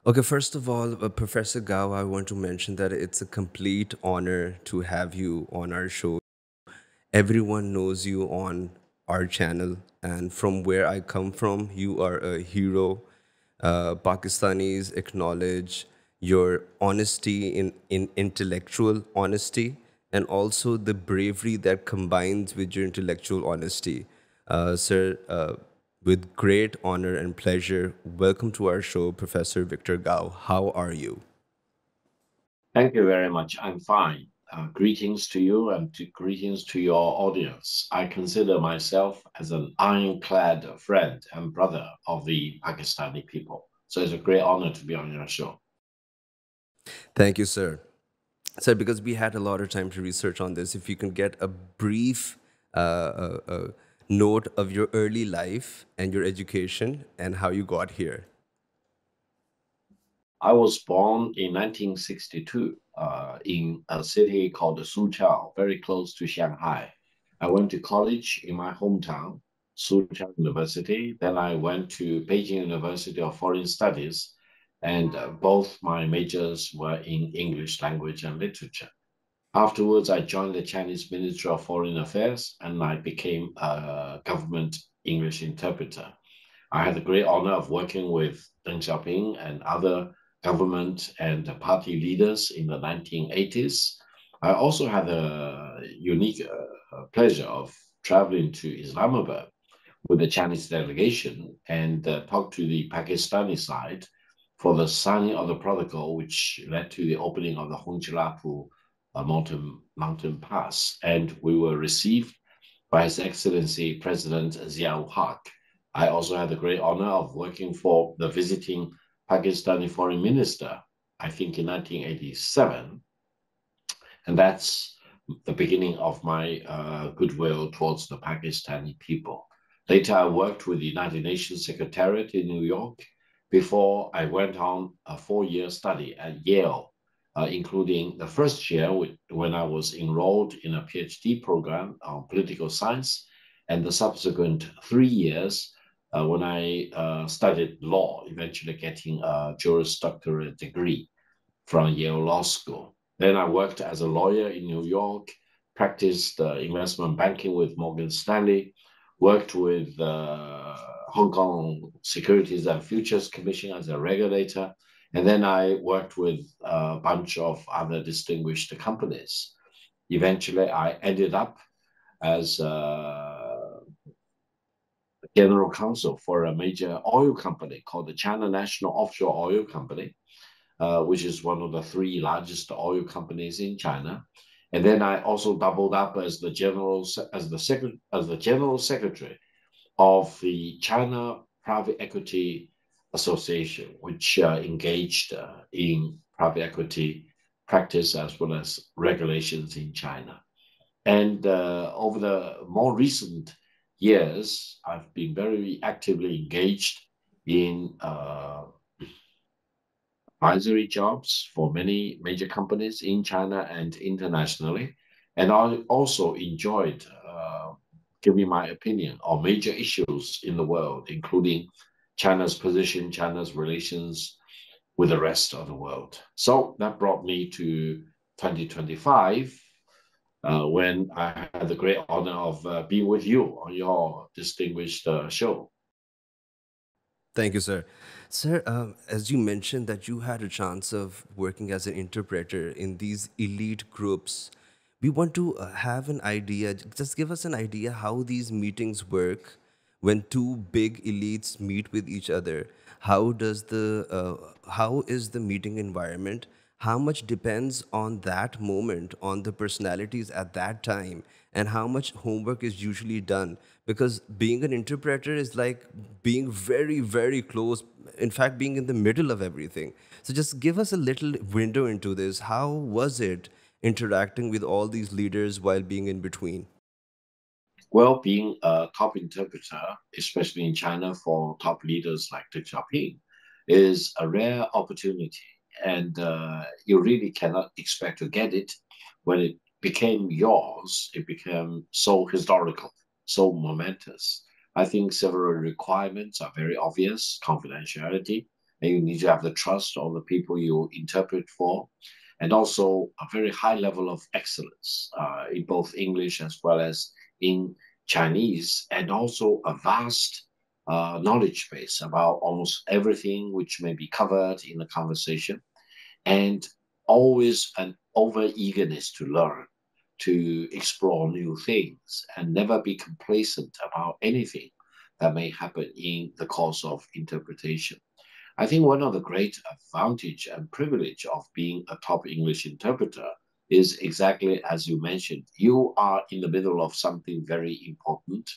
Okay, first of all, Professor Gao, I want to mention that it's a complete honor to have you on our show. Everyone knows you on our channel, and from where I come from, you are a hero. Pakistanis acknowledge your honesty in intellectual honesty, and also the bravery that combines with your intellectual honesty. Sir, with great honor and pleasure, welcome to our show, Professor Victor Gao. How are you? Thank you very much. I'm fine. Greetings to you and greetings to your audience. I consider myself as an ironclad friend and brother of the Pakistani people. So it's a great honor to be on your show. Thank you, sir. Sir, because we had a lot of time to research on this, if you can get a brief note of your early life and your education and how you got here. I was born in 1962 in a city called Soochow, very close to Shanghai. I went to college in my hometown, Soochow University. Then I went to Beijing University of Foreign Studies, and both my majors were in English language and literature. Afterwards, I joined the Chinese Ministry of Foreign Affairs and I became a government English interpreter. I had the great honor of working with Deng Xiaoping and other government and party leaders in the 1980s. I also had a unique pleasure of traveling to Islamabad with the Chinese delegation and talked to the Pakistani side for the signing of the protocol, which led to the opening of the Hongqilapu mountain pass. And we were received by His Excellency President Ziaul Haq. I also had the great honor of working for the visiting Pakistani foreign minister, I think in 1987. And that's the beginning of my goodwill towards the Pakistani people. Later, I worked with the United Nations Secretariat in New York before I went on a 4 year study at Yale, including the first year when I was enrolled in a PhD program on political science, and the subsequent 3 years when I studied law, eventually getting a Juris Doctorate degree from Yale Law School. Then I worked as a lawyer in New York, practiced investment banking with Morgan Stanley, worked with Hong Kong Securities and Futures Commission as a regulator, and then I worked with a bunch of other distinguished companies. Eventually, I ended up as general counsel for a major oil company called the China National Offshore Oil Company, which is one of the three largest oil companies in China. And then I also doubled up as the general secretary of the China Private Equity Association, which engaged in private equity practice as well as regulations in China. And over the more recent years, I've been very actively engaged in advisory jobs for many major companies in China and internationally. And I also enjoyed giving my opinion on major issues in the world, including China's position, China's relations with the rest of the world. So that brought me to 2025, when I had the great honor of being with you on your distinguished show. Thank you, sir. Sir, as you mentioned that you had a chance of working as an interpreter in these elite groups, we want to have an idea, just give us an idea how these meetings work when two big elites meet with each other. How is the meeting environment? How much depends on that moment, on the personalities at that time, and how much homework is usually done? Because being an interpreter is like being very, very close, in fact, being in the middle of everything. So just give us a little window into this. How was it interacting with all these leaders while being in between? Well, being a top interpreter, especially in China for top leaders like Deng Xiaoping, is a rare opportunity. And you really cannot expect to get it. When it became yours, it became so historical, so momentous. I think several requirements are very obvious: confidentiality, and you need to have the trust of the people you interpret for, and also a very high level of excellence in both English as well as in Chinese, and also a vast knowledge base about almost everything which may be covered in the conversation, and always an over eagerness to learn, to explore new things, and never be complacent about anything that may happen in the course of interpretation. I think one of the great advantage and privilege of being a top English interpreter is exactly as you mentioned. You are in the middle of something very important.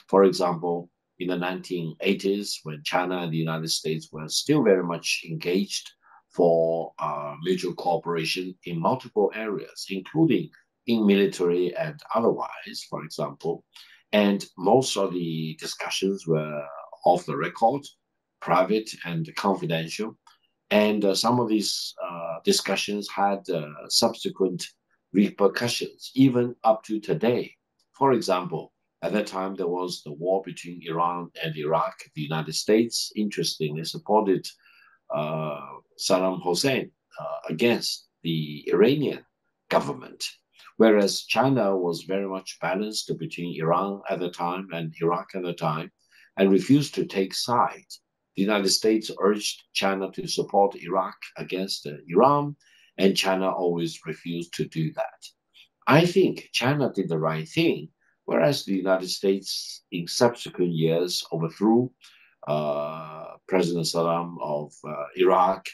For example, in the 1980s, when China and the United States were still very much engaged for mutual cooperation in multiple areas, including in military and otherwise, for example. And most of the discussions were off the record, private and confidential. And some of these discussions had subsequent repercussions, even up to today. For example, at that time, there was the war between Iran and Iraq. The United States, interestingly, supported uh, Saddam Hussein against the Iranian government, whereas China was very much balanced between Iran at the time and Iraq at the time and refused to take sides. The United States urged China to support Iraq against Iran, and China always refused to do that. I think China did the right thing, whereas the United States, in subsequent years, overthrew President Saddam of Iraq,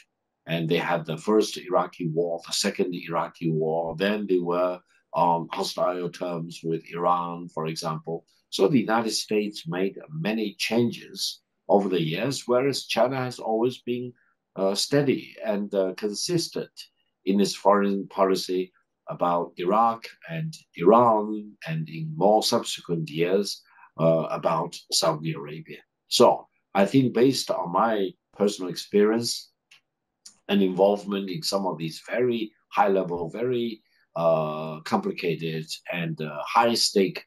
and they had the first Iraqi war, the second Iraqi war. Then they were on hostile terms with Iran, for example. So the United States made many changes over the years, whereas China has always been steady and consistent in its foreign policy about Iraq and Iran, and in more subsequent years about Saudi Arabia. So I think based on my personal experience and involvement in some of these very high level, very complicated and high stake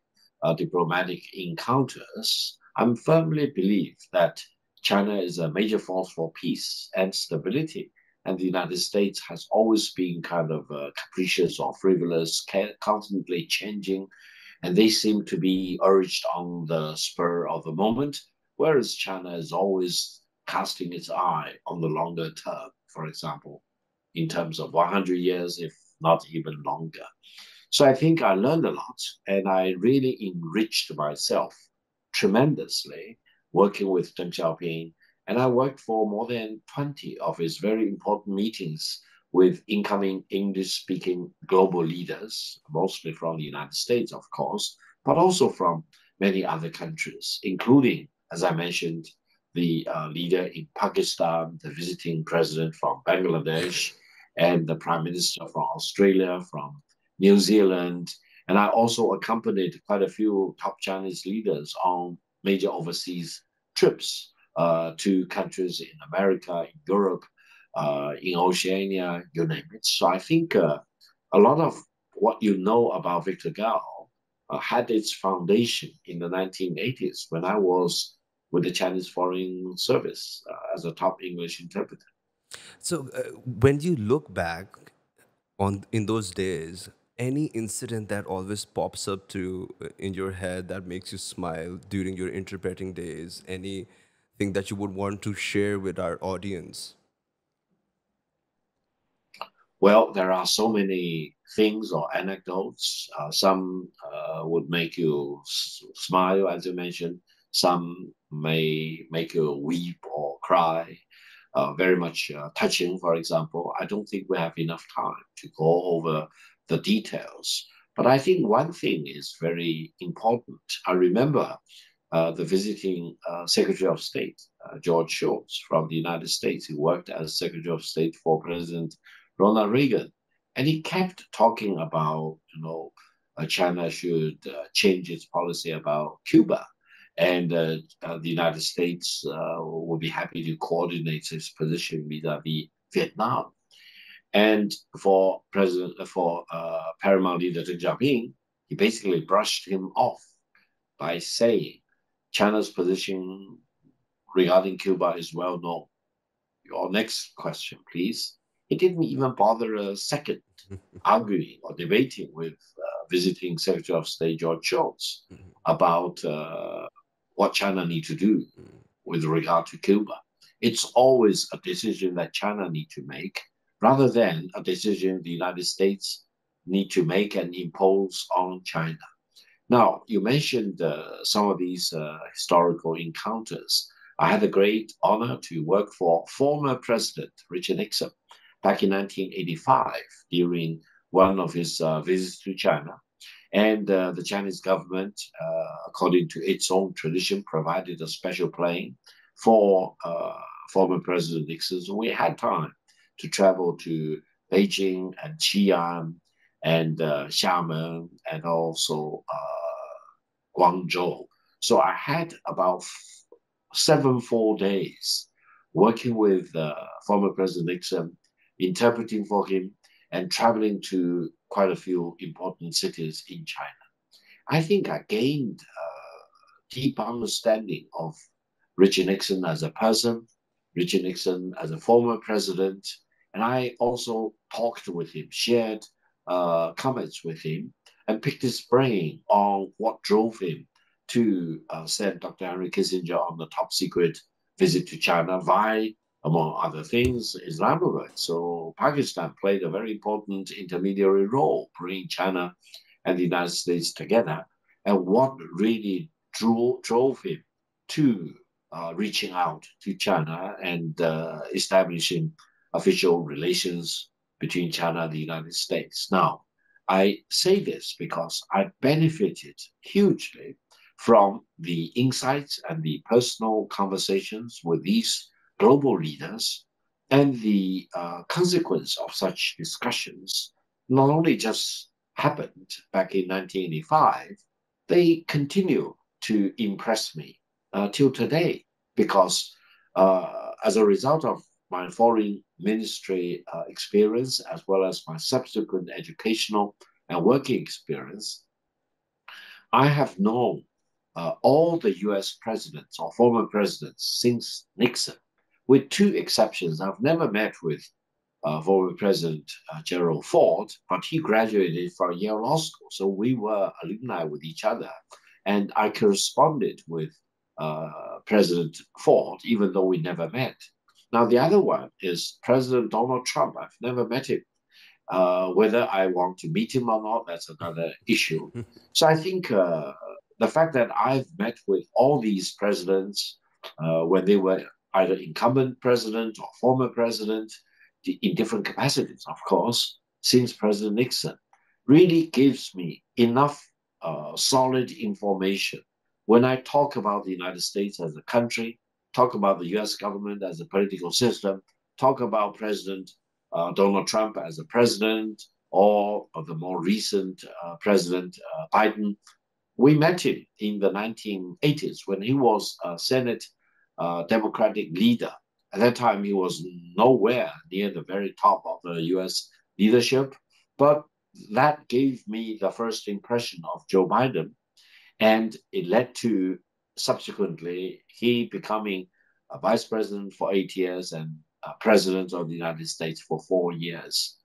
diplomatic encounters, I firmly believe that China is a major force for peace and stability. And the United States has always been kind of capricious or frivolous, constantly changing, and they seem to be urged on the spur of the moment, whereas China is always casting its eye on the longer term, for example, in terms of 100 years, if not even longer. So I think I learned a lot, and I really enriched myself tremendously working with Deng Xiaoping. And I worked for more than 20 of his very important meetings with incoming English speaking global leaders, mostly from the United States, of course, but also from many other countries, including, as I mentioned, the leader in Pakistan, the visiting president from Bangladesh, and the prime minister from Australia, from New Zealand. And I also accompanied quite a few top Chinese leaders on major overseas trips to countries in America, in Europe, in Oceania, you name it. So I think a lot of what you know about Victor Gao had its foundation in the 1980s when I was with the Chinese Foreign Service as a top English interpreter. So, when you look back on in those days, any incident that always pops up to in your head that makes you smile during your interpreting days, anything that you would want to share with our audience? Well, there are so many things or anecdotes. Some would make you smile, as you mentioned. Some may make you weep or cry. Very much touching, for example. I don't think we have enough time to go over the details. But I think one thing is very important. I remember the visiting Secretary of State, George Shultz from the United States. He worked as Secretary of State for President Ronald Reagan. And he kept talking about, China should change its policy about Cuba. And the United States will be happy to coordinate its position vis-a-vis Vietnam. And for Paramount Leader Deng Xiaoping, he basically brushed him off by saying China's position regarding Cuba is well known. Your next question, please. He didn't even bother a second arguing or debating with visiting Secretary of State George Shultz about what China need to do with regard to Cuba. It's always a decision that China need to make rather than a decision the United States need to make and impose on China. Now, you mentioned some of these historical encounters. I had the great honor to work for former President Richard Nixon back in 1985 during one of his visits to China. And the Chinese government, according to its own tradition, provided a special plane for former President Nixon. So we had time to travel to Beijing and Xi'an and Xiamen and also Guangzhou. So I had about 7 full days working with former President Nixon, interpreting for him, and traveling to quite a few important cities in China. I think I gained a deep understanding of Richard Nixon as a person, Richard Nixon as a former president, and I also talked with him, shared comments with him, and picked his brain on what drove him to send Dr. Henry Kissinger on the top secret visit to China via, among other things, Islamabad. So Pakistan played a very important intermediary role, bringing China and the United States together. And what really drove him to reaching out to China and establishing official relations between China and the United States. Now, I say this because I benefited hugely from the insights and the personal conversations with these global leaders, and the consequence of such discussions not only just happened back in 1985, they continue to impress me till today because as a result of my foreign ministry experience as well as my subsequent educational and working experience, I have known all the US presidents or former presidents since Nixon, with two exceptions. I've never met with former President Gerald Ford, but he graduated from Yale Law School, so we were alumni with each other. And I corresponded with President Ford, even though we never met. Now, the other one is President Donald Trump. I've never met him. Whether I want to meet him or not, that's another issue. So I think the fact that I've met with all these presidents when they were either incumbent president or former president in different capacities, of course, since President Nixon, really gives me enough solid information when I talk about the United States as a country, talk about the US government as a political system, talk about President Donald Trump as a president, or the more recent President Biden. We met him in the 1980s when he was a Senate Democratic leader. At that time, he was nowhere near the very top of the US leadership, but that gave me the first impression of Joe Biden, and it led to subsequently he becoming a vice president for 8 years and president of the United States for 4 years.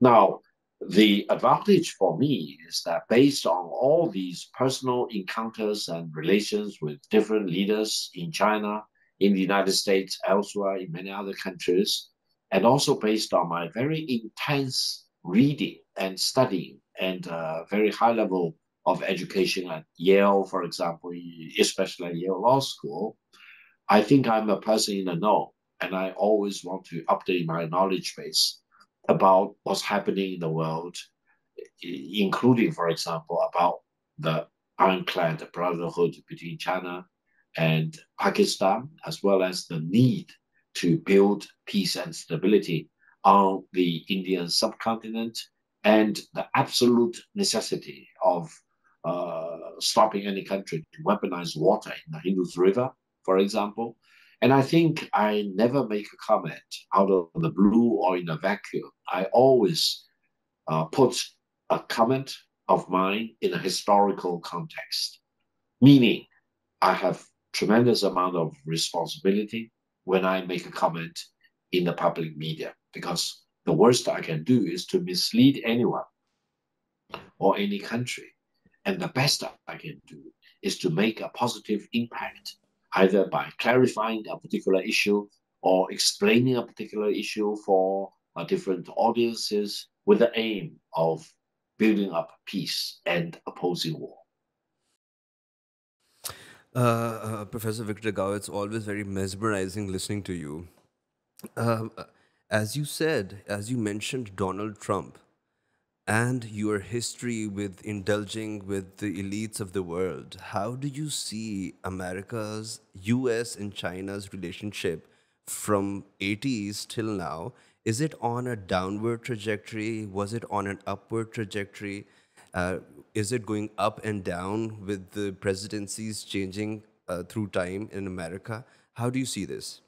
Now, the advantage for me is that based on all these personal encounters and relations with different leaders in China, in the United States, elsewhere, in many other countries, and also based on my very intense reading and studying and very high level of education at Yale, for example, especially at Yale Law School, I think I'm a person in the know, and I always want to update my knowledge base about what's happening in the world, including, for example, about the ironclad brotherhood between China and Pakistan, as well as the need to build peace and stability on the Indian subcontinent, and the absolute necessity of stopping any country to weaponize water in the Indus River, for example. And I think I never make a comment out of the blue or in a vacuum. I always put a comment of mine in a historical context, meaning I have tremendous amount of responsibility when I make a comment in the public media, because the worst I can do is to mislead anyone or any country. And the best I can do is to make a positive impact, either by clarifying a particular issue or explaining a particular issue for different audiences with the aim of building up peace and opposing war. Professor Victor Gao, it's always very mesmerizing listening to you. Uh, as you said, as you mentioned Donald Trump and your history with indulging with the elites of the world, how do you see America's, US and China's relationship from 80s till now? Is it on a downward trajectory? Was it on an upward trajectory? Uh, is it going up and down with the presidencies changing through time in America? How do you see this?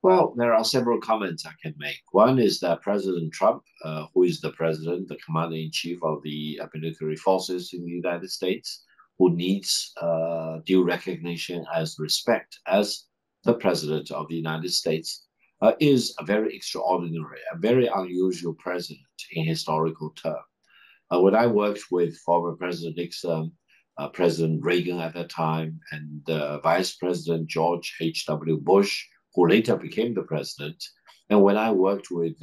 Well, there are several comments I can make. One is that President Trump, who is the president, the commander in chief of the military forces in the United States, who needs due recognition as respect as the president of the United States, is a very extraordinary, a very unusual president in historical terms. When I worked with former President Nixon, President Reagan at that time, and Vice President George H.W. Bush, who later became the president, and when I worked with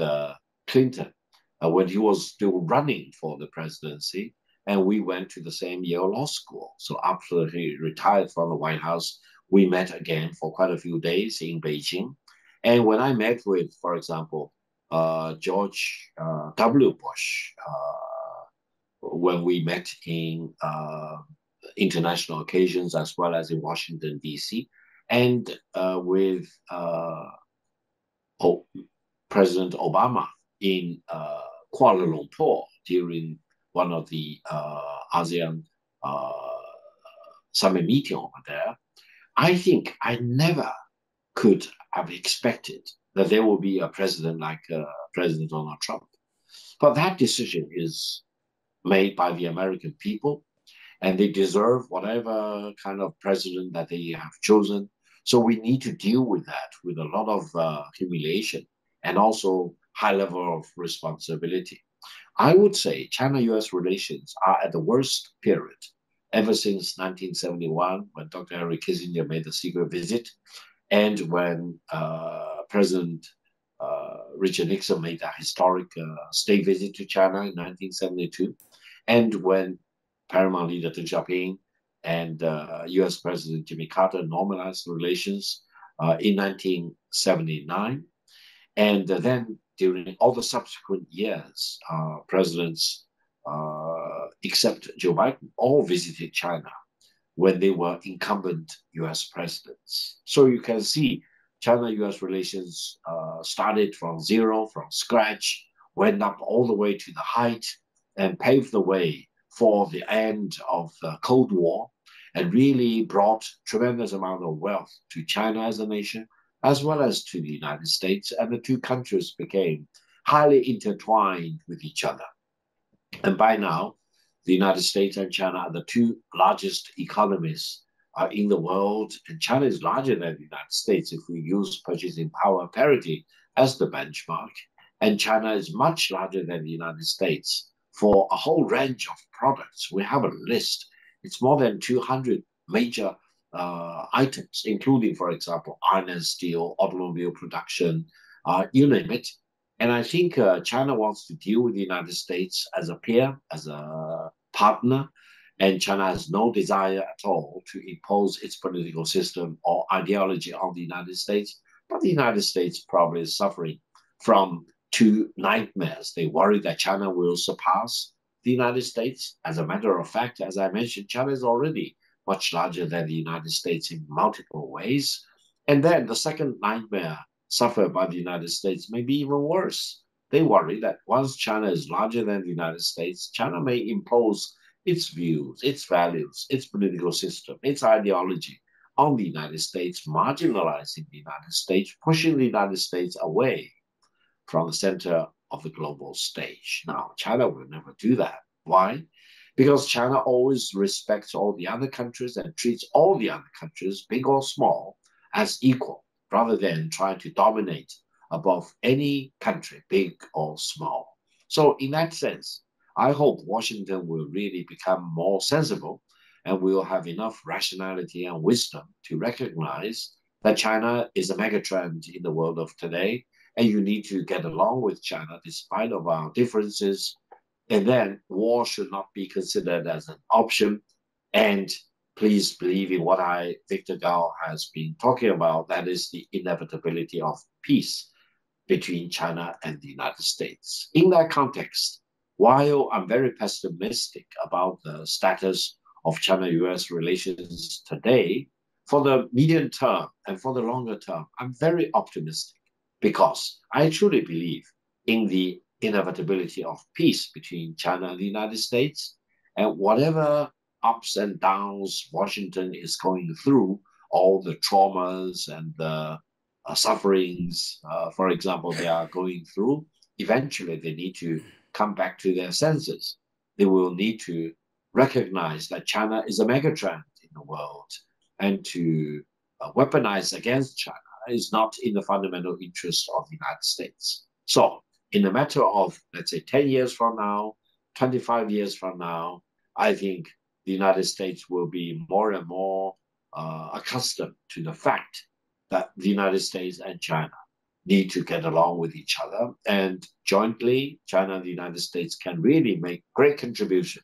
Clinton, when he was still running for the presidency, and we went to the same Yale Law School. So after he retired from the White House, we met again for quite a few days in Beijing. And when I met with, for example, George W. Bush, when we met in international occasions as well as in Washington, D.C., and with President Obama in Kuala Lumpur during one of the ASEAN summit meeting over there. I think I never could have expected that there will be a president like President Donald Trump. But that decision is made by the American people, and they deserve whatever kind of president that they have chosen. So we need to deal with that with a lot of humiliation and also high level of responsibility. I would say China-US relations are at the worst period ever since 1971, when Dr. Henry Kissinger made the secret visit, and when President Richard Nixon made a historic state visit to China in 1972, and when paramount leader Deng Xiaoping and US President Jimmy Carter normalized relations in 1979. And then during all the subsequent years, presidents, except Joe Biden, all visited China when they were incumbent US presidents. So you can see China-US relations started from zero, from scratch, went up all the way to the height, and paved the way for the end of the Cold War, and really brought tremendous amount of wealth to China as a nation, as well as to the United States, and the two countries became highly intertwined with each other. And by now, the United States and China are the two largest economies in the world, and China is larger than the United States if we use purchasing power parity as the benchmark, and China is much larger than the United States for a whole range of products. We have a list. It's more than 200 major items, including, for example, iron and steel, automobile production, you name it. And I think China wants to deal with the United States as a peer, as a partner, and China has no desire at all to impose its political system or ideology on the United States. But the United States probably is suffering from two nightmares. They worry that China will surpass the United States. As a matter of fact, as I mentioned, China is already much larger than the United States in multiple ways. And then the second nightmare suffered by the United States may be even worse. They worry that once China is larger than the United States, China may impose its views, its values, its political system, its ideology on the United States, marginalizing the United States, pushing the United States away from the center of the global stage. Now, China will never do that. Why? Because China always respects all the other countries and treats all the other countries, big or small, as equal, rather than trying to dominate above any country, big or small. So, in that sense, I hope Washington will really become more sensible and will have enough rationality and wisdom to recognize that China is a megatrend in the world of today, and you need to get along with China despite of our differences. And then war should not be considered as an option. And please believe in what Victor Gao has been talking about. That is the inevitability of peace between China and the United States. In that context, while I'm very pessimistic about the status of China-US relations today, for the medium term and for the longer term, I'm very optimistic because I truly believe in the inevitability of peace between China and the United States. And whatever ups and downs Washington is going through, all the traumas and the sufferings, for example, they are going through, eventually they need to come back to their senses. They will need to recognize that China is a megatrend in the world, and to weaponize against China is not in the fundamental interest of the United States. So, in a matter of, let's say, 10 years from now, 25 years from now, I think the United States will be more and more accustomed to the fact that the United States and China need to get along with each other. And jointly, China and the United States can really make great contribution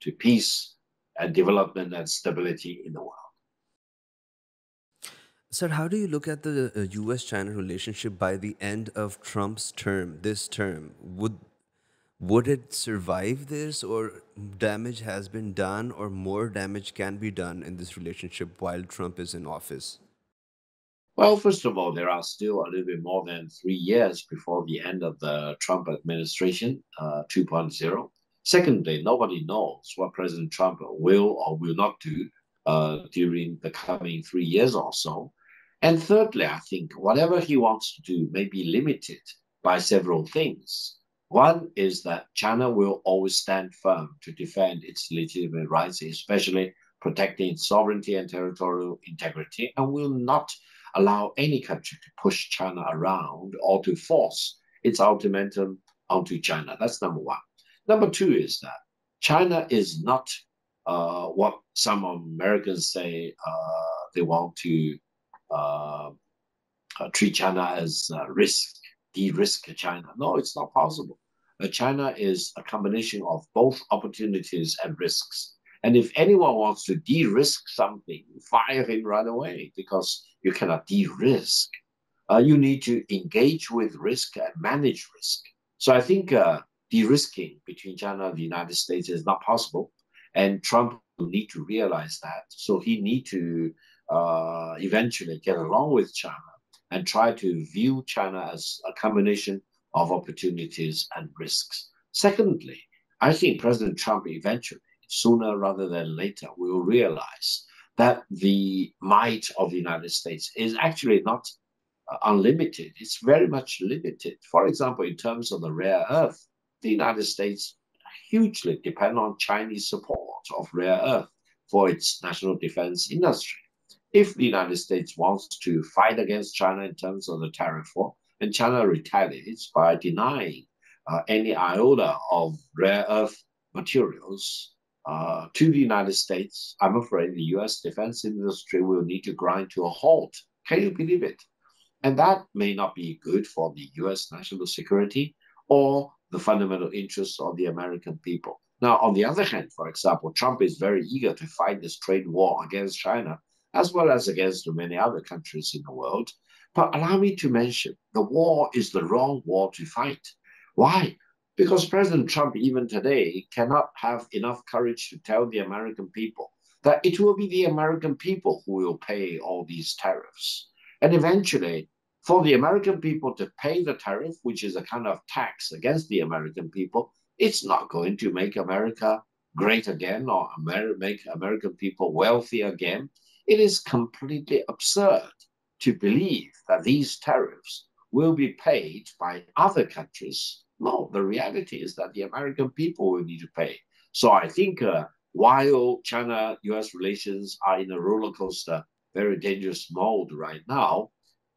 to peace and development and stability in the world. Sir, how do you look at the US-China relationship by the end of Trump's term, this term? Would it survive this, or damage has been done, or more damage can be done in this relationship while Trump is in office? Well, first of all, there are still a little bit more than 3 years before the end of the Trump administration 2.0. Secondly, nobody knows what President Trump will or will not do during the coming 3 years or so. And thirdly, I think whatever he wants to do may be limited by several things. One is that China will always stand firm to defend its legitimate rights, especially protecting its sovereignty and territorial integrity, and will not allow any country to push China around or to force its ultimatum onto China. That's number one. Number two is that China is not what some Americans say they want to uh, treat China as risk, de-risk China. No, it's not possible. China is a combination of both opportunities and risks. And if anyone wants to de-risk something, fire him right away, because you cannot de-risk. You need to engage with risk and manage risk. So I think de-risking between China and the United States is not possible. And Trump will need to realize that. So he need to eventually get along with China and try to view China as a combination of opportunities and risks. Secondly, I think President Trump eventually, sooner rather than later, will realize that the might of the United States is actually not unlimited. It's very much limited. For example, in terms of the rare earth, the United States hugely depend on Chinese support of rare earth for its national defense industry. If the United States wants to fight against China in terms of the tariff war, and China retaliates by denying any iota of rare earth materials to the United States, I'm afraid the US defense industry will need to grind to a halt. Can you believe it? And that may not be good for the US national security or the fundamental interests of the American people. Now, on the other hand, for example, Trump is very eager to fight this trade war against China, as well as against many other countries in the world. But allow me to mention the war is the wrong war to fight. Why? Because President Trump, even today, cannot have enough courage to tell the American people that it will be the American people who will pay all these tariffs. And eventually, for the American people to pay the tariff, which is a kind of tax against the American people, it's not going to make America great again or make American people wealthy again. It is completely absurd to believe that these tariffs will be paid by other countries. No, the reality is that the American people will need to pay. So I think while China US relations are in a roller coaster, very dangerous mode right now,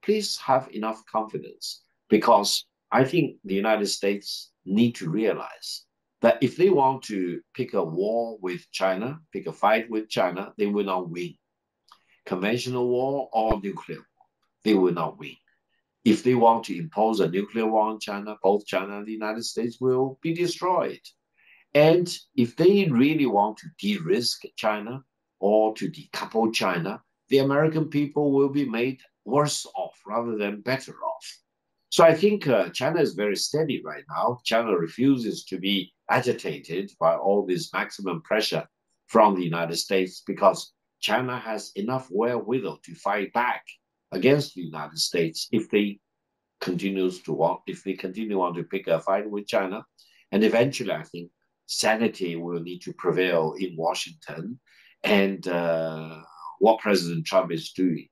please have enough confidence because I think the United States need to realize that if they want to pick a war with China, pick a fight with China, they will not win. Conventional war or nuclear war, they will not win. If they want to impose a nuclear war on China, both China and the United States will be destroyed. And if they really want to de risk China or to decouple China, the American people will be made worse off rather than better off. So I think China is very steady right now. China refuses to be agitated by all this maximum pressure from the United States because China has enough wherewithal to fight back against the United States if they continue on to pick a fight with China. And eventually, I think sanity will need to prevail in Washington. And what President Trump is doing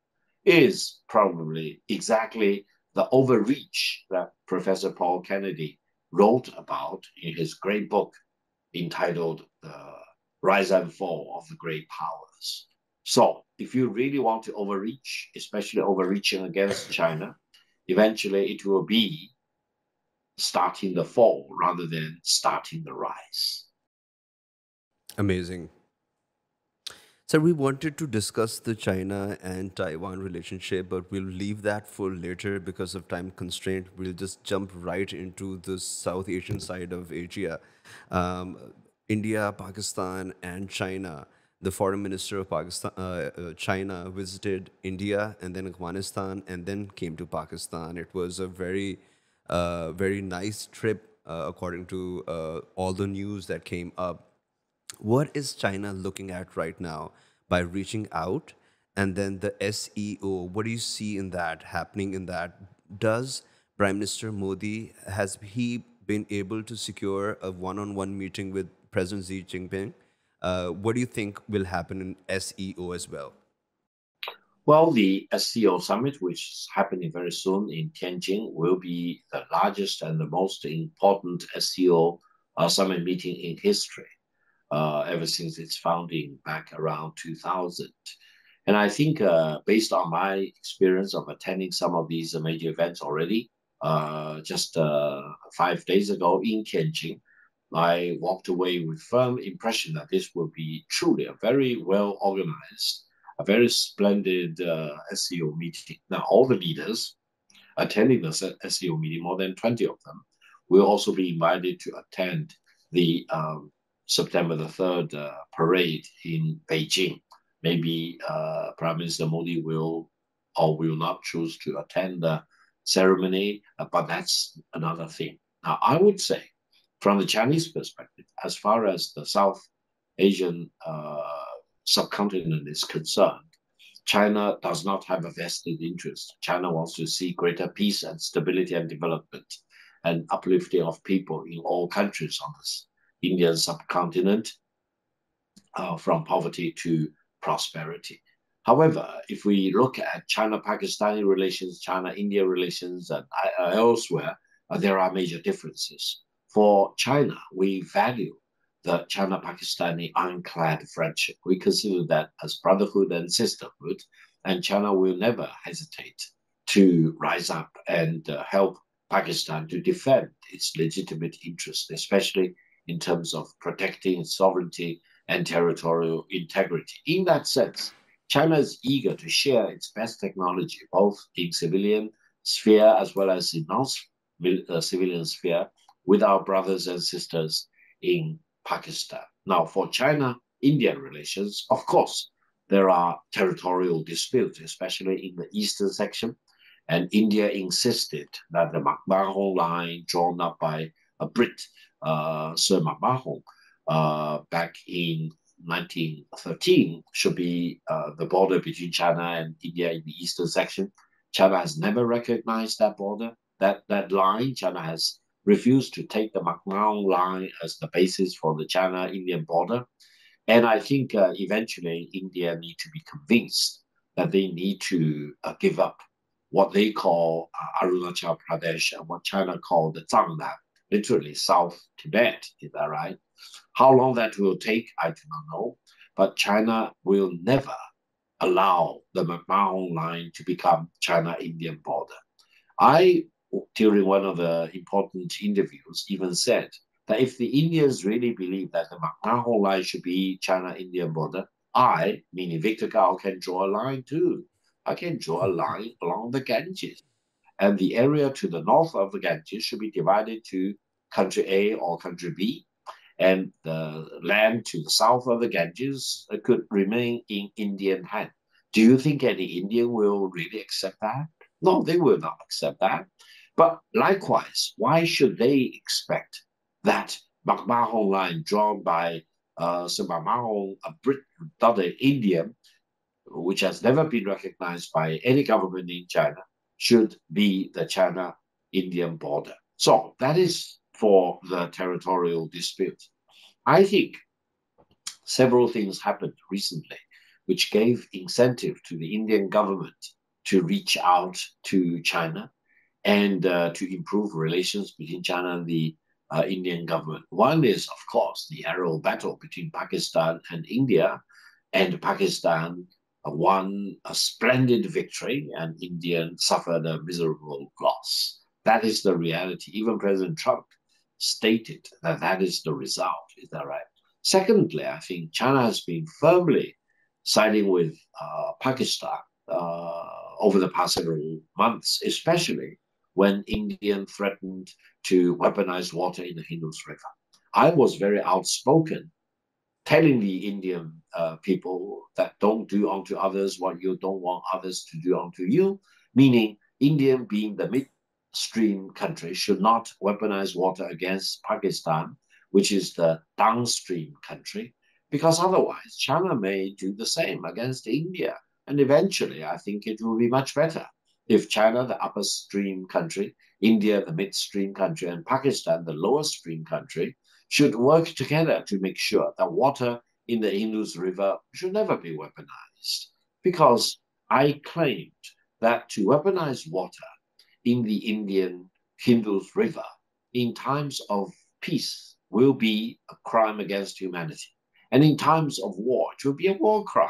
is probably exactly the overreach that Professor Paul Kennedy wrote about in his great book entitled The Rise and Fall of the Great Powers. So, if you really want to overreach, especially overreaching against China, eventually it will be starting the fall rather than starting the rise. Amazing. So we wanted to discuss the China and Taiwan relationship, but we'll leave that for later because of time constraint. We'll just jump right into the South Asian side of Asia. Um, India, Pakistan, and China. The foreign minister of China visited India and then Afghanistan and then came to Pakistan. It was a very nice trip, according to all the news that came up. What is China looking at right now by reaching out? And then the SEO, what do you see in that happening in that? Does Prime Minister Modi, has he been able to secure a one-on-one meeting with President Xi Jinping? What do you think will happen in SEO as well? Well, the SCO summit, which is happening very soon in Tianjin, will be the largest and the most important SCO summit meeting in history ever since its founding back around 2000. And I think, based on my experience of attending some of these major events already, just 5 days ago in Tianjin, I walked away with firm impression that this will be truly a very well organized, a very splendid SEO meeting. Now, all the leaders attending the SEO meeting, more than 20 of them, will also be invited to attend the September the 3rd parade in Beijing. Maybe Prime Minister Modi will or will not choose to attend the ceremony, but that's another thing. Now, I would say, from the Chinese perspective, as far as the South Asian subcontinent is concerned, China does not have a vested interest. China wants to see greater peace and stability and development and uplifting of people in all countries on this Indian subcontinent, from poverty to prosperity. However, if we look at China-Pakistani relations, China-India relations, and elsewhere, there are major differences. For China, we value the China-Pakistani ironclad friendship. We consider that as brotherhood and sisterhood, and China will never hesitate to rise up and help Pakistan to defend its legitimate interests, especially in terms of protecting its sovereignty and territorial integrity. In that sense, China is eager to share its best technology, both in civilian sphere as well as in non-civilian sphere, with our brothers and sisters in Pakistan. Now, for China-Indian relations, of course, there are territorial disputes, especially in the eastern section, and India insisted that the McMahon line drawn up by a Brit, Sir McMahon, back in 1913 should be the border between China and India in the eastern section. China has never recognized that border, that line. China has refused to take the McMahon line as the basis for the China-Indian border. And I think eventually India need to be convinced that they need to give up what they call Arunachal Pradesh and what China called the Zangnan, literally South Tibet. Is that right? How long that will take, I do not know. But China will never allow the McMahon line to become China-Indian border. I during one of the important interviews, even said that if the Indians really believe that the McMahon line should be China-Indian border, I, meaning Victor Gao, can draw a line too. I can draw a line along the Ganges. And the area to the north of the Ganges should be divided to country A or country B, and the land to the south of the Ganges could remain in Indian hands. Do you think any Indian will really accept that? No, they will not accept that. But likewise, why should they expect that McMahon line drawn by Sir McMahon, a Brit, not an Indian, which has never been recognized by any government in China, should be the China-Indian border? So that is for the territorial dispute. I think several things happened recently which gave incentive to the Indian government to reach out to China and to improve relations between China and the Indian government. One is, of course, the aerial battle between Pakistan and India, and Pakistan won a splendid victory, and India suffered a miserable loss. That is the reality. Even President Trump stated that that is the result. Is that right? Secondly, I think China has been firmly siding with Pakistan over the past several months, especially when India threatened to weaponize water in the Indus River. I was very outspoken telling the Indian people that don't do unto others what you don't want others to do unto you, meaning India being the midstream country should not weaponize water against Pakistan, which is the downstream country, because otherwise China may do the same against India. And eventually, I think it will be much better if China, the upper stream country, India, the midstream country, and Pakistan, the lower stream country, should work together to make sure that water in the Indus River should never be weaponized. Because I claimed that to weaponize water in the Indian Indus River in times of peace will be a crime against humanity. And in times of war, it will be a war crime.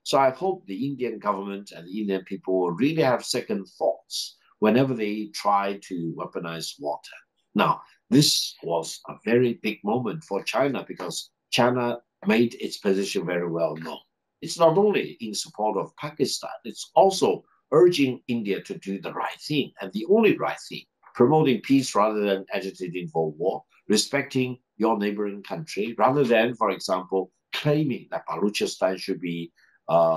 So I hope the Indian government and the Indian people will really have second thoughts whenever they try to weaponize water. Now, this was a very big moment for China because China made its position very well known. It's not only in support of Pakistan, it's also urging India to do the right thing and the only right thing, promoting peace rather than agitating for war, respecting your neighboring country rather than, for example, claiming that Balochistan should be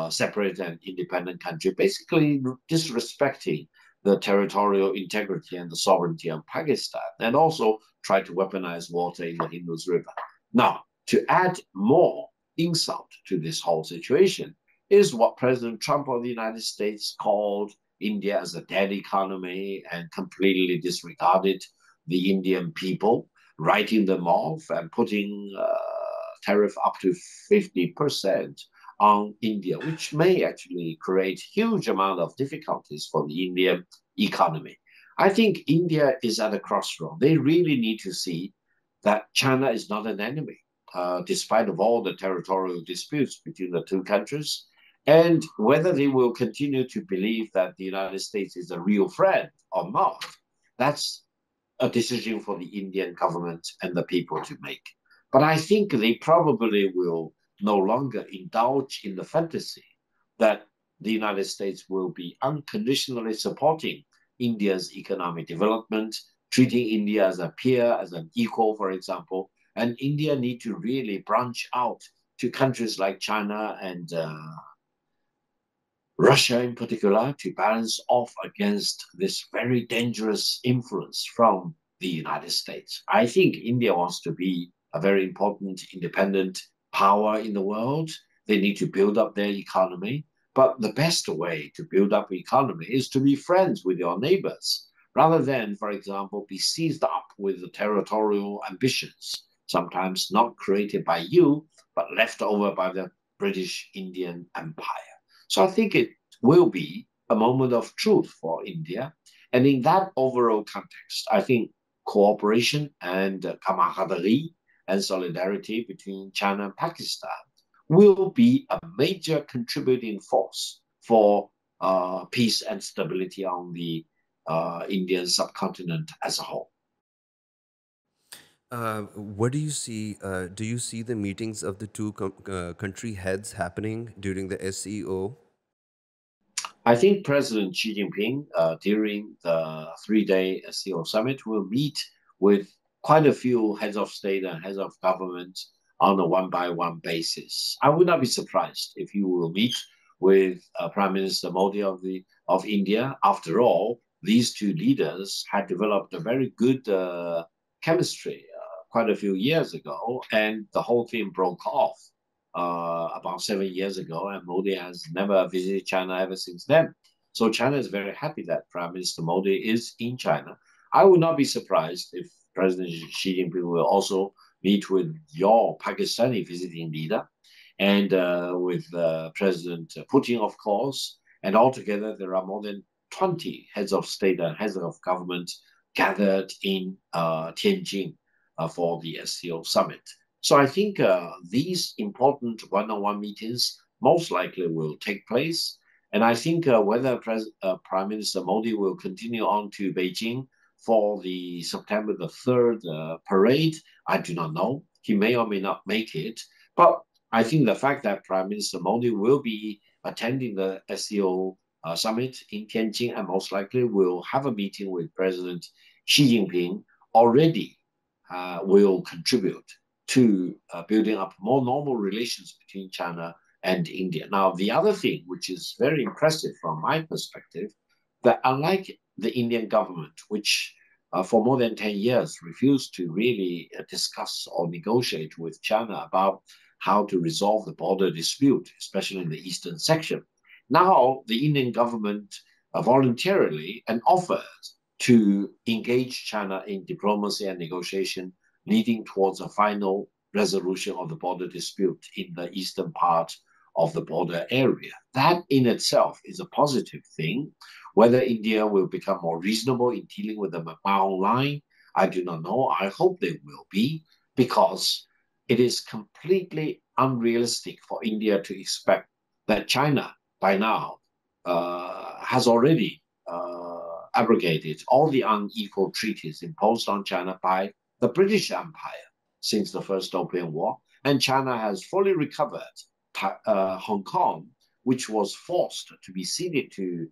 separate and independent country, basically disrespecting the territorial integrity and the sovereignty of Pakistan, and also try to weaponize water in the Indus River. Now, to add more insult to this whole situation is what President Trump of the United States called India as a dead economy and completely disregarded the Indian people, writing them off and putting tariff up to 50% on India, which may actually create huge amount of difficulties for the Indian economy. I think India is at a crossroad. They really need to see that China is not an enemy, despite of all the territorial disputes between the two countries, and whether they will continue to believe that the United States is a real friend or not. That's a decision for the Indian government and the people to make. But I think they probably will no longer indulge in the fantasy that the United States will be unconditionally supporting India's economic development, treating India as a peer, as an equal, for example. And India need to really branch out to countries like China and Russia in particular to balance off against this very dangerous influence from the United States. I think India wants to be a very important independent power in the world. They need to build up their economy. But the best way to build up economy is to be friends with your neighbors, rather than, for example, be seized up with the territorial ambitions, sometimes not created by you, but left over by the British Indian Empire. So I think it will be a moment of truth for India. And in that overall context, I think cooperation and camaraderie and solidarity between China and Pakistan will be a major contributing force for peace and stability on the Indian subcontinent as a whole. What do you see? Do you see the meetings of the two country heads happening during the SCO? I think President Xi Jinping, during the 3 day SCO summit, will meet with quite a few heads of state and heads of government on a one by one basis. I would not be surprised if he will meet with Prime Minister Modi of India. After all, these two leaders had developed a very good chemistry quite a few years ago, and the whole thing broke off about 7 years ago, and Modi has never visited China ever since then. So China is very happy that Prime Minister Modi is in China. I would not be surprised if President Xi Jinping will also meet with your Pakistani visiting leader and with President Putin, of course. And altogether, there are more than 20 heads of state and heads of government gathered in Tianjin for the SCO summit. So I think these important one-on-one meetings most likely will take place. And I think whether Prime Minister Modi will continue on to Beijing for the September the 3rd parade, I do not know. He may or may not make it. But I think the fact that Prime Minister Modi will be attending the SCO summit in Tianjin and most likely will have a meeting with President Xi Jinping already will contribute to building up more normal relations between China and India. Now, the other thing, which is very impressive from my perspective, that unlike the Indian government, which for more than 10 years refused to really discuss or negotiate with China about how to resolve the border dispute, especially in the eastern section, now the Indian government voluntarily and offered to engage China in diplomacy and negotiation leading towards a final resolution of the border dispute in the eastern part of the border area. That in itself is a positive thing. Whether India will become more reasonable in dealing with the Macau line, I do not know. I hope they will be, because it is completely unrealistic for India to expect that China by now has already abrogated all the unequal treaties imposed on China by the British Empire since the First Opium War, and China has fully recovered Hong Kong, which was forced to be ceded to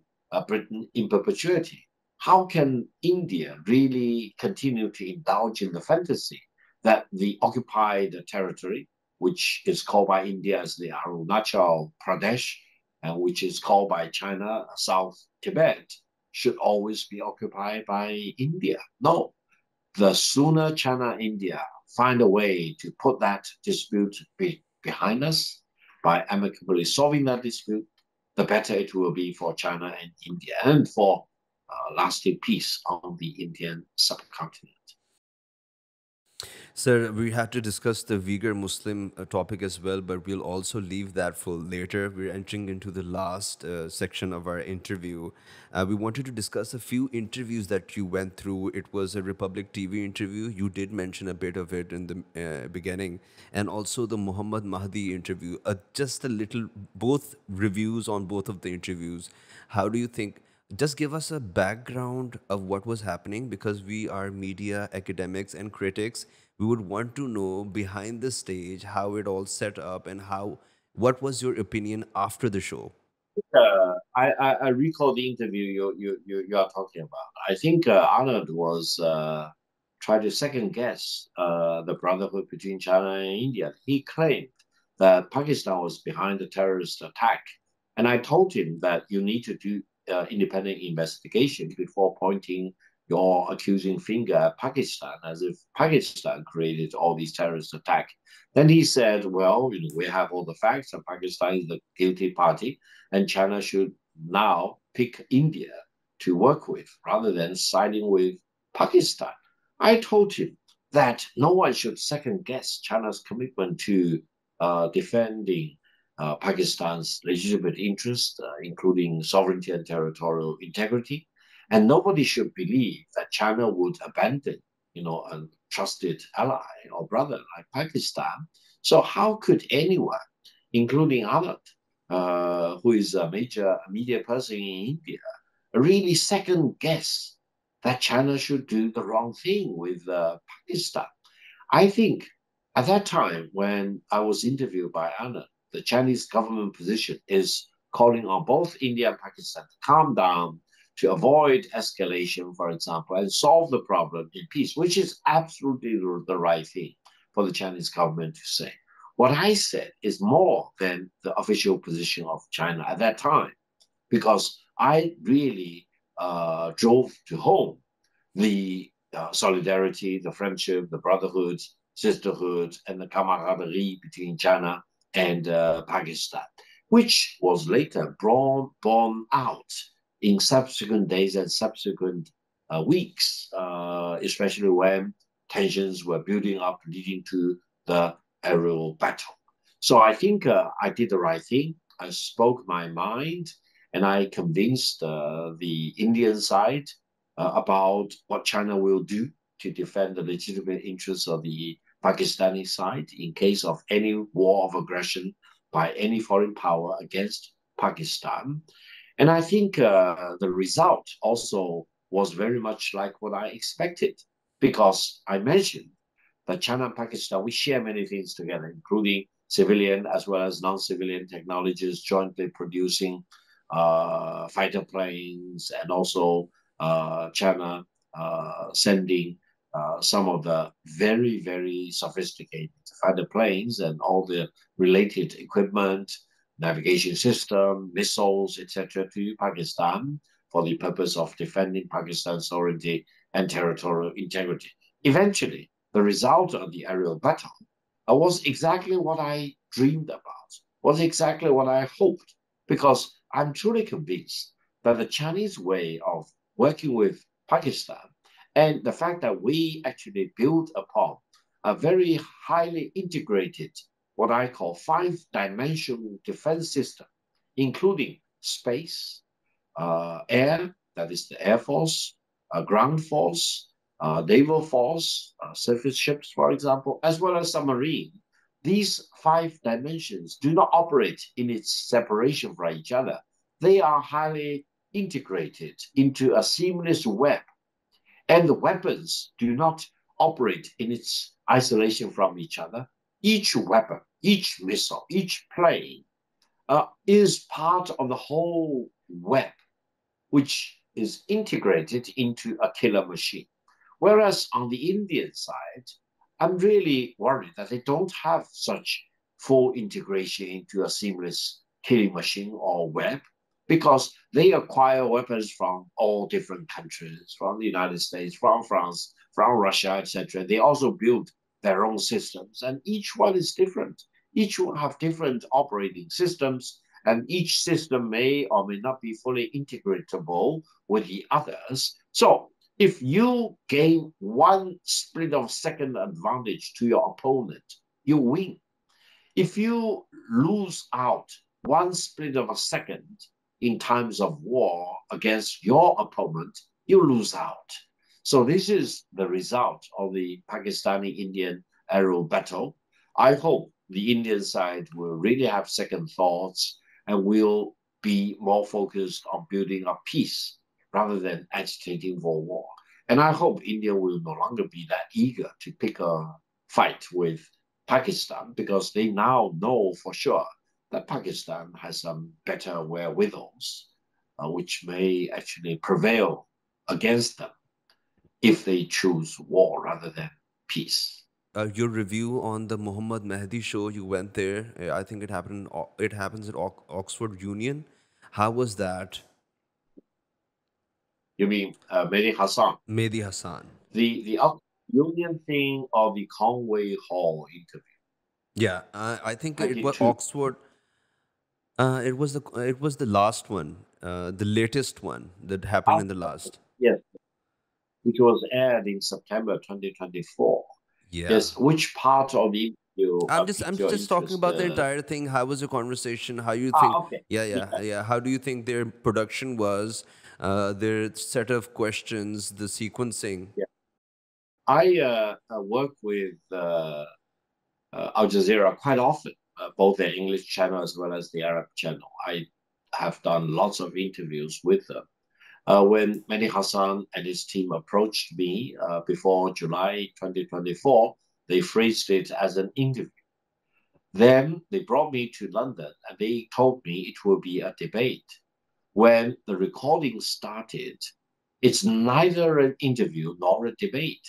Britain in perpetuity. How can India really continue to indulge in the fantasy that the occupied territory, which is called by India as the Arunachal Pradesh, and which is called by China South Tibet, should always be occupied by India? No, the sooner China and India find a way to put that dispute behind us by amicably solving that dispute, the better it will be for China and India and for lasting peace on the Indian subcontinent. Sir, we had to discuss the Uyghur Muslim topic as well, but we'll also leave that for later. We're entering into the last section of our interview. We wanted to discuss a few interviews that you went through. It was a Republic TV interview. You did mention a bit of it in the beginning, and also the Muhammad Mahdi interview. Just a little, both reviews on both of the interviews. How do you think? Just give us a background of what was happening, because we are media academics and critics. We would want to know behind the stage how it all set up, and what was your opinion after the show. I recall the interview you are talking about. I think Arnold was trying to second guess the brotherhood between China and India. He claimed that Pakistan was behind the terrorist attack, and I told him that you need to do independent investigation before pointing your accusing finger at Pakistan, as if Pakistan created all these terrorist attacks. Then he said, well, we have all the facts, and Pakistan is the guilty party, and China should now pick India to work with rather than siding with Pakistan. I told him that no one should second guess China's commitment to defending Pakistan's legitimate interests, including sovereignty and territorial integrity. And nobody should believe that China would abandon, a trusted ally or brother like Pakistan. So how could anyone, including Anand, who is a major media person in India, really second guess that China should do the wrong thing with Pakistan. I think at that time, when I was interviewed by Anna, the Chinese government position is calling on both India and Pakistan to calm down, to avoid escalation, for example, and solve the problem in peace, which is absolutely the right thing for the Chinese government to say. What I said is more than the official position of China at that time, because I really drove to home the solidarity, the friendship, the brotherhood, sisterhood, and the camaraderie between China and Pakistan, which was later born out in subsequent days and subsequent weeks, especially when tensions were building up, leading to the aerial battle. So I think I did the right thing. I spoke my mind, and I convinced the Indian side about what China will do to defend the legitimate interests of the Pakistani side in case of any war of aggression by any foreign power against Pakistan. And I think the result also was very much like what I expected, because I mentioned that China and Pakistan, we share many things together, including civilian as well as non-civilian technologies, jointly producing fighter planes, and also China sending some of the very, very sophisticated fighter planes and all the related equipment, navigation system, missiles, etc., to Pakistan for the purpose of defending Pakistan's sovereignty and territorial integrity. Eventually, the result of the aerial battle was exactly what I dreamed about, was exactly what I hoped, because I'm truly convinced that the Chinese way of working with Pakistan and the fact that we actually built upon a very highly integrated, what I call five-dimensional defense system, including space, air, that is the Air Force, ground force, naval force, surface ships, for example, as well as submarine. These five dimensions do not operate in its separation from each other. They are highly integrated into a seamless web, and the weapons do not operate in its isolation from each other. Each weapon, each missile, each plane is part of the whole web, which is integrated into a killer machine. Whereas on the Indian side, I'm really worried that they don't have such full integration into a seamless killing machine or web, because they acquire weapons from all different countries, from the United States, from France, from Russia, etc. They also build their own systems, and each one is different. Each one have different operating systems, and each system may or may not be fully integratable with the others. So if you gain one split of second advantage to your opponent, you win. If you lose out one split of a second in times of war against your opponent, you lose out. So this is the result of the Pakistani-Indian aerial battle. I hope the Indian side will really have second thoughts and will be more focused on building up peace rather than agitating for war. And I hope India will no longer be that eager to pick a fight with Pakistan, because they now know for sure that Pakistan has some better wherewithals, which may actually prevail against them if they choose war rather than peace. Your review on the Muhammad Mehdi show, you went there. I think it happened. It happens at Oxford Union. How was that? You mean Mehdi Hassan? Mehdi Hassan. The Union thing or the Conway Hall interview? Yeah, I think I it did was two. Oxford. It was the last one, the latest one that happened Ah, in the last. yes, which was aired in September 2024. Yeah. Yes, which part of the interview I'm piqued your just talking interest? about the entire thing. How was your conversation? How you think? Okay. Yeah, yeah, Yeah. yeah. How do you think their production was? Their set of questions, the sequencing. Yeah. I work with Al Jazeera quite often, both their English channel as well as the Arab channel. I have done lots of interviews with them. When Mehdi Hassan and his team approached me before July 2024, they phrased it as an interview. Then they brought me to London and they told me it will be a debate. When the recording started, it's neither an interview nor a debate.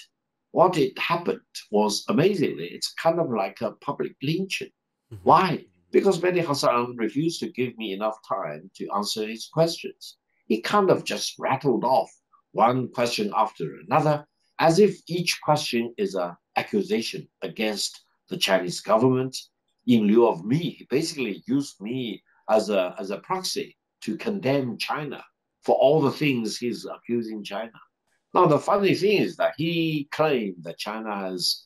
What it happened was amazingly, it's kind of like a public lynching. Mhm. Why? Because Mehdi Hassan refused to give me enough time to answer his questions. He kind of just rattled off one question after another, as if each question is an accusation against the Chinese government in lieu of me. He basically used me as a proxy to condemn China for all the things he's accusing China. Now, the funny thing is that he claimed that China has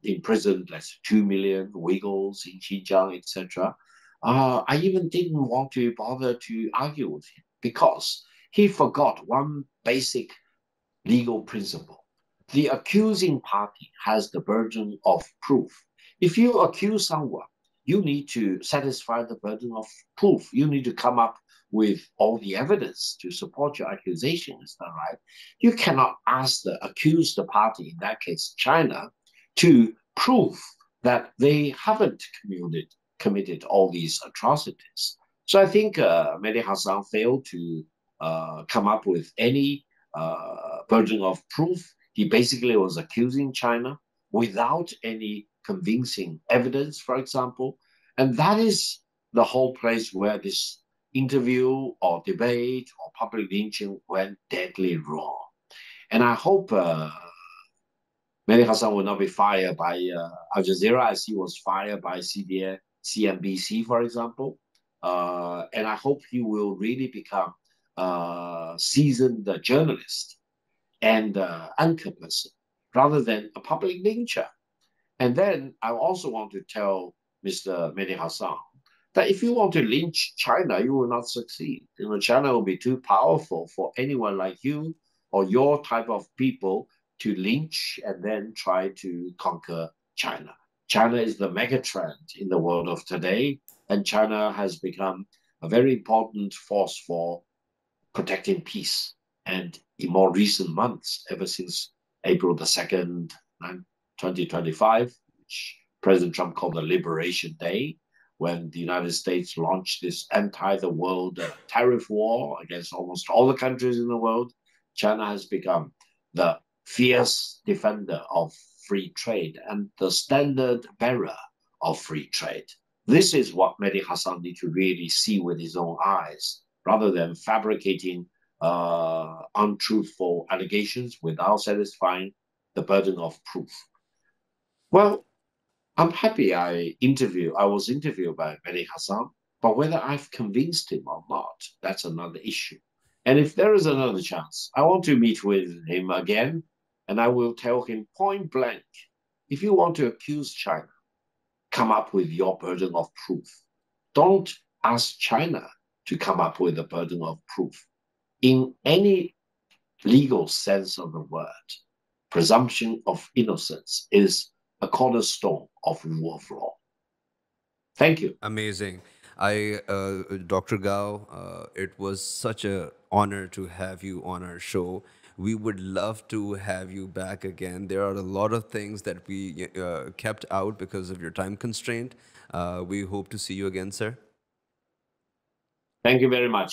imprisoned, let's say, 2 million Uyghurs in Xinjiang, etc. I even didn't want to bother to argue with him because he forgot one basic legal principle. The accusing party has the burden of proof. If you accuse someone, you need to satisfy the burden of proof. You need to come up with all the evidence to support your accusation. Is that right? You cannot ask the accused party, in that case, China, to prove that they haven't committed all these atrocities. So I think Mehdi Hassan failed to come up with any burden of proof. He basically was accusing China without any convincing evidence, for example. And that is the whole place where this interview or debate or public lynching went deadly wrong. And I hope Mehdi Hassan will not be fired by Al Jazeera as he was fired by CNBC, for example. And I hope he will really become a seasoned journalist and anchor person rather than a public lyncher. And then I also want to tell Mr. Mehdi Hassan that if you want to lynch China, you will not succeed. You know, China will be too powerful for anyone like you or your type of people to lynch and then try to conquer China. China is the mega trend in the world of today, and China has become a very important force for protecting peace. And in more recent months, ever since April the 2nd, 2025, which President Trump called the Liberation Day, when the United States launched this anti the world tariff war against almost all the countries in the world, China has become the fierce defender of free trade and the standard bearer of free trade. This is what Mehdi Hassan needs to really see with his own eyes rather than fabricating untruthful allegations without satisfying the burden of proof. Well, I'm happy I was interviewed by Mehdi Hassan, but whether I've convinced him or not, that's another issue. And if there is another chance, I want to meet with him again, and I will tell him point blank, if you want to accuse China, come up with your burden of proof. Don't ask China to come up with a burden of proof. In any legal sense of the word, presumption of innocence is a cornerstone of rule of law. Thank you. Amazing. Dr. Gao, it was such a honor to have you on our show. We would love to have you back again. There are a lot of things that we kept out because of your time constraint. We hope to see you again, sir. Thank you very much.